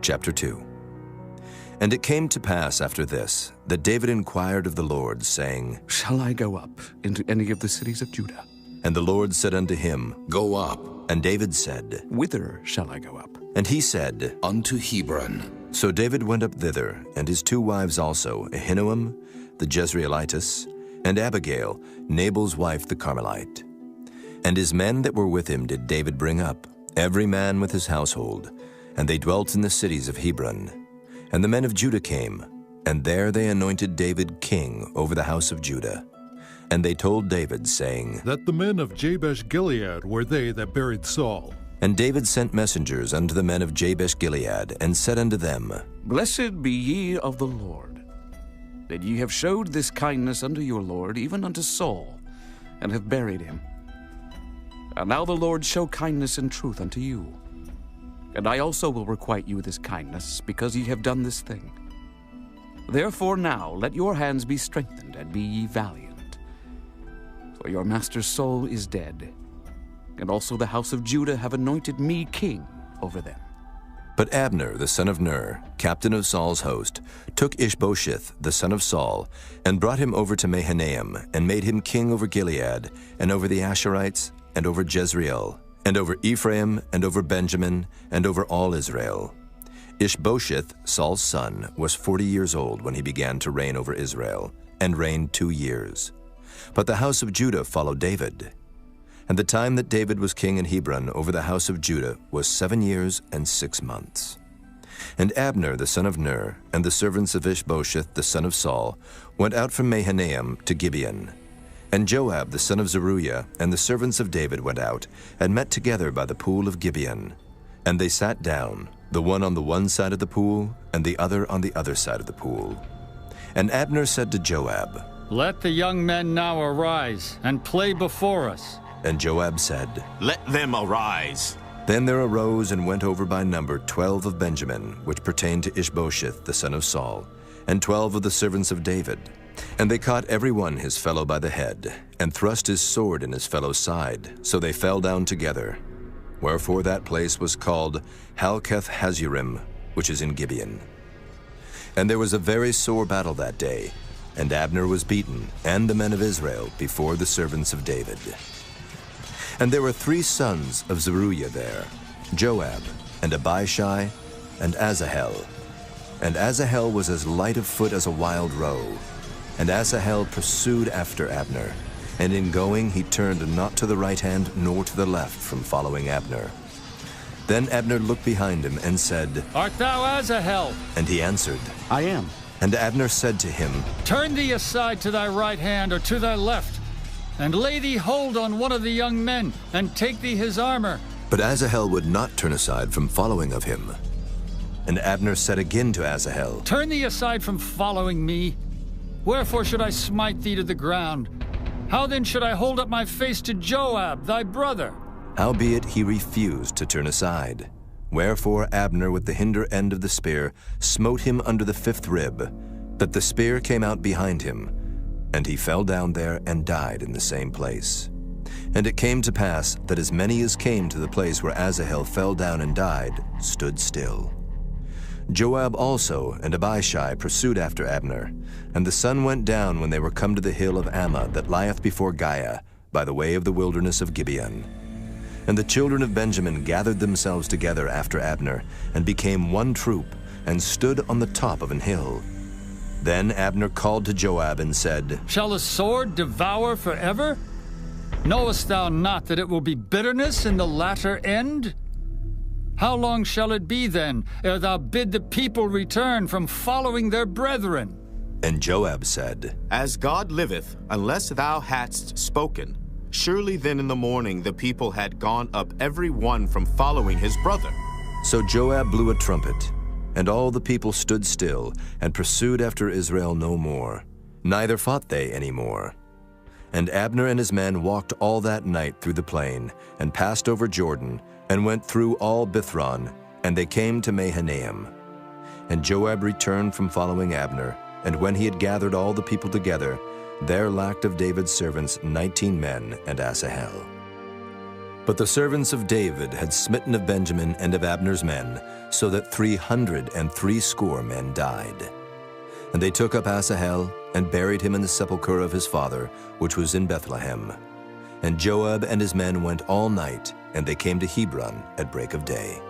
Chapter 2. And it came to pass after this, that David inquired of the Lord, saying, Shall I go up into any of the cities of Judah? And the Lord said unto him, Go up. And David said, Whither shall I go up? And he said, Unto Hebron. So David went up thither, and his 2 wives also, Ahinoam the Jezreelitess, and Abigail, Nabal's wife the Carmelite. And his men that were with him did David bring up, every man with his household, and they dwelt in the cities of Hebron. And the men of Judah came, and there they anointed David king over the house of Judah. And they told David, saying, That the men of Jabesh-Gilead were they that buried Saul. And David sent messengers unto the men of Jabesh-Gilead, and said unto them, Blessed be ye of the Lord, that ye have showed this kindness unto your Lord, even unto Saul, and have buried him. And now the Lord show kindness and truth unto you. And I also will requite you this kindness, because ye have done this thing. Therefore now let your hands be strengthened, and be ye valiant. For your master's soul is dead, and also the house of Judah have anointed me king over them. But Abner the son of Ner, captain of Saul's host, took Ishbosheth the son of Saul, and brought him over to Mahanaim, and made him king over Gilead, and over the Asherites, and over Jezreel, and over Ephraim, and over Benjamin, and over all Israel. Ishbosheth, Saul's son, was 40 years old when he began to reign over Israel, and reigned 2 years. But the house of Judah followed David. And the time that David was king in Hebron over the house of Judah was 7 years and 6 months. And Abner the son of Ner, and the servants of Ishbosheth the son of Saul, went out from Mahanaim to Gibeon. And Joab the son of Zeruiah and the servants of David went out, and met together by the pool of Gibeon. And they sat down, the one on the one side of the pool, and the other on the other side of the pool. And Abner said to Joab, Let the young men now arise, and play before us. And Joab said, Let them arise. Then there arose and went over by number 12 of Benjamin, which pertained to Ishbosheth the son of Saul, and 12 of the servants of David. And they caught every one his fellow by the head, and thrust his sword in his fellow's side, so they fell down together. Wherefore that place was called Halketh-Hazurim, which is in Gibeon. And there was a very sore battle that day, and Abner was beaten, and the men of Israel, before the servants of David. And there were 3 sons of Zeruiah there, Joab, and Abishai, and Asahel. And Asahel was as light of foot as a wild roe. And Asahel pursued after Abner, and in going he turned not to the right hand nor to the left from following Abner. Then Abner looked behind him and said, Art thou Asahel? And he answered, I am. And Abner said to him, Turn thee aside to thy right hand or to thy left, and lay thee hold on one of the young men, and take thee his armor. But Asahel would not turn aside from following of him. And Abner said again to Asahel, Turn thee aside from following me. Wherefore should I smite thee to the ground? How then should I hold up my face to Joab, thy brother? Howbeit he refused to turn aside. Wherefore Abner with the hinder end of the spear smote him under the 5th rib, that the spear came out behind him, and he fell down there and died in the same place. And it came to pass that as many as came to the place where Asahel fell down and died stood still. Joab also and Abishai pursued after Abner, and the sun went down when they were come to the hill of Ammah that lieth before Giah, by the way of the wilderness of Gibeon. And the children of Benjamin gathered themselves together after Abner, and became one troop, and stood on the top of an hill. Then Abner called to Joab and said, Shall a sword devour forever? Knowest thou not that it will be bitterness in the latter end? How long shall it be then, ere thou bid the people return from following their brethren? And Joab said, As God liveth, unless thou hadst spoken, surely then in the morning the people had gone up every one from following his brother. So Joab blew a trumpet, and all the people stood still, and pursued after Israel no more, neither fought they any more. And Abner and his men walked all that night through the plain, and passed over Jordan, and went through all Bithron, and they came to Mahanaim. And Joab returned from following Abner, and when he had gathered all the people together, there lacked of David's servants 19 men and Asahel. But the servants of David had smitten of Benjamin and of Abner's men, so that 360 men died. And they took up Asahel, and buried him in the sepulchre of his father, which was in Bethlehem. And Joab and his men went all night, and they came to Hebron at break of day.